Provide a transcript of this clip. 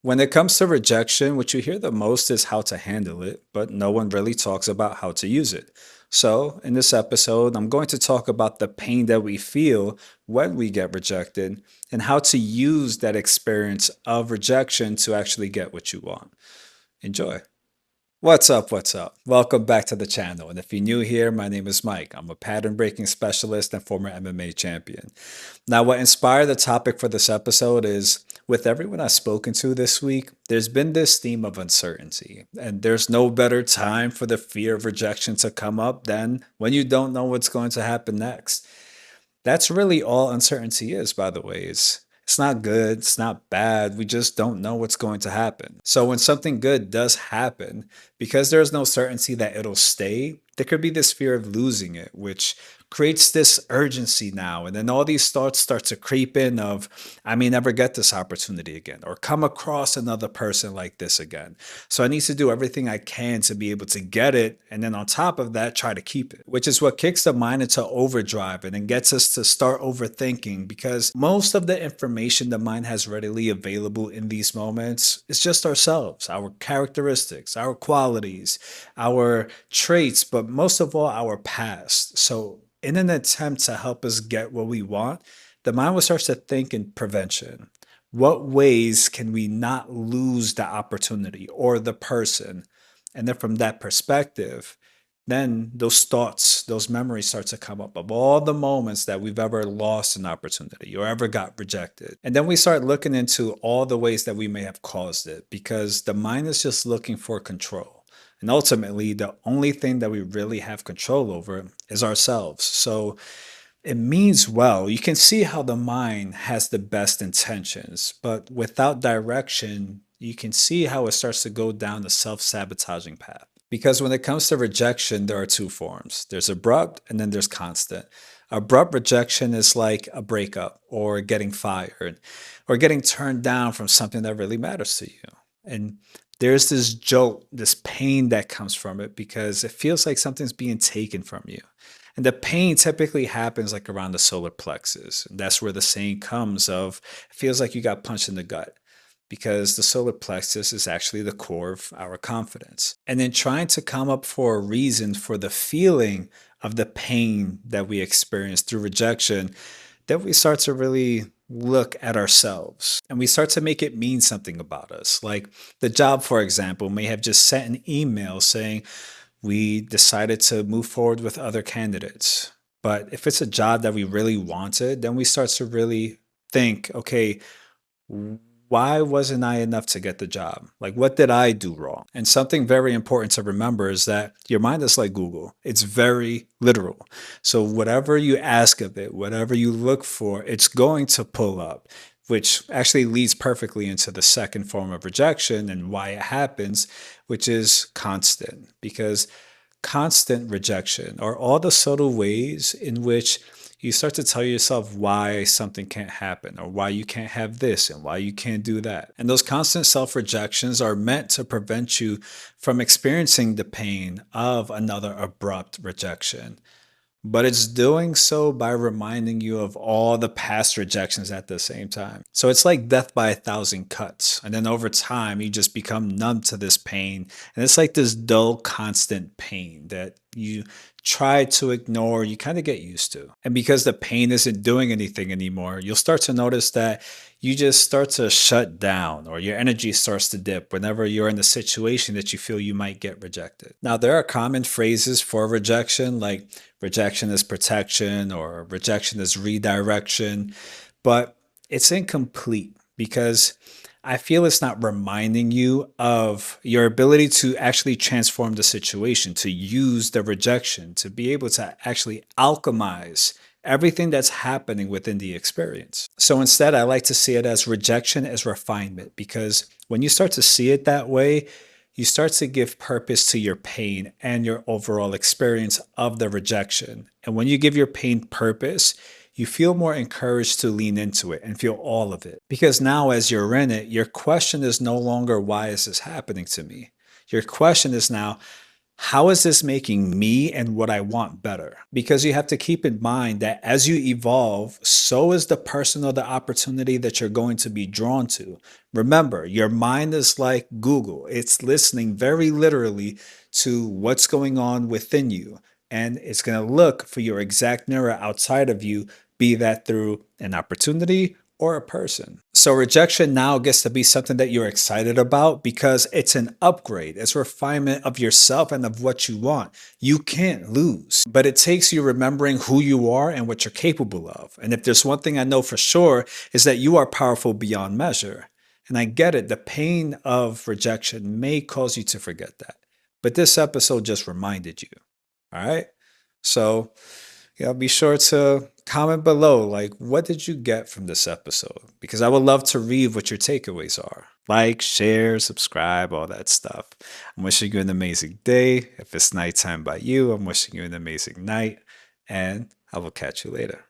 When it comes to rejection, what you hear the most is how to handle it, but no one really talks about how to use it. So, in this episode, I'm going to talk about the pain that we feel when we get rejected and how to use that experience of rejection to actually get what you want. Enjoy. What's up? What's up? Welcome back to the channel. And if you're new here, my name is Mike. I'm a pattern breaking specialist and former MMA champion. Now, what inspired the topic for this episode is with everyone I've spoken to this week, there's been this theme of uncertainty. And there's no better time for the fear of rejection to come up than when you don't know what's going to happen next. That's really all uncertainty is, by the way. It's not good, it's not bad. We just don't know what's going to happen. So when something good does happen, because there's no certainty that it'll stay, there could be this fear of losing it, which creates this urgency now. And then all these thoughts start to creep in of, I may never get this opportunity again, or come across another person like this again. So I need to do everything I can to be able to get it. And then on top of that, try to keep it, which is what kicks the mind into overdrive and then gets us to start overthinking because most of the information the mind has readily available in these moments is just ourselves, our characteristics, our qualities, our traits, but most of all, our past. So in an attempt to help us get what we want, the mind will start to think in prevention. What ways can we not lose the opportunity or the person? And then from that perspective, then those thoughts, those memories start to come up of all the moments that we've ever lost an opportunity or ever got rejected. And then we start looking into all the ways that we may have caused it because the mind is just looking for control. And ultimately, the only thing that we really have control over is ourselves. So it means well. You can see how the mind has the best intentions, but without direction, you can see how it starts to go down the self sabotaging path. Because when it comes to rejection, there are two forms there's abrupt and then there's constant. Abrupt rejection is like a breakup or getting fired or getting turned down from something that really matters to you. And there's this jolt, this pain that comes from it because it feels like something's being taken from you. And the pain typically happens like around the solar plexus. And that's where the saying comes of it feels like you got punched in the gut because the solar plexus is actually the core of our confidence. And then trying to come up for a reason for the feeling of the pain that we experience through rejection, then we start to really look at ourselves and we start to make it mean something about us. Like the job, for example, may have just sent an email saying, we decided to move forward with other candidates. But if it's a job that we really wanted, then we start to really think, okay, why wasn't I enough to get the job? Like, what did I do wrong? And something very important to remember is that your mind is like Google. It's very literal. So whatever you ask of it, whatever you look for, it's going to pull up, which actually leads perfectly into the second form of rejection and why it happens, which is constant. Because constant rejection are all the subtle ways in which you start to tell yourself why something can't happen or why you can't have this and why you can't do that. And those constant self rejections are meant to prevent you from experiencing the pain of another abrupt rejection. But it's doing so by reminding you of all the past rejections at the same time. So it's like death by a thousand cuts. And then over time, you just become numb to this pain. And it's like this dull, constant pain that you try to ignore, you kind of get used to. And because the pain isn't doing anything anymore, you'll start to notice that you just start to shut down or your energy starts to dip whenever you're in the situation that you feel you might get rejected. Now, there are common phrases for rejection like rejection is protection or rejection is redirection, but it's incomplete because I feel it's not reminding you of your ability to actually transform the situation, to use the rejection, to be able to actually alchemize everything that's happening within the experience. So instead, I like to see it as rejection as refinement because when you start to see it that way, you start to give purpose to your pain and your overall experience of the rejection. And when you give your pain purpose, you feel more encouraged to lean into it and feel all of it. Because now, as you're in it, your question is no longer, why is this happening to me? Your question is now, How is this making me and what I want better? Because you have to keep in mind that as you evolve, so is the person or the opportunity that you're going to be drawn to. Remember, your mind is like Google, it's listening very literally to what's going on within you. And it's going to look for your exact mirror outside of you, be that through an opportunity or a person. So rejection now gets to be something that you're excited about because it's an upgrade. It's refinement of yourself and of what you want. You can't lose, but it takes you remembering who you are and what you're capable of. And if there's one thing I know for sure is that you are powerful beyond measure. And I get it. The pain of rejection may cause you to forget that. But this episode just reminded you. All right. So, yeah, be sure to comment below. Like, what did you get from this episode? Because I would love to read what your takeaways are. Like, share, subscribe, all that stuff. I'm wishing you an amazing day. If it's nighttime by you, I'm wishing you an amazing night. And I will catch you later.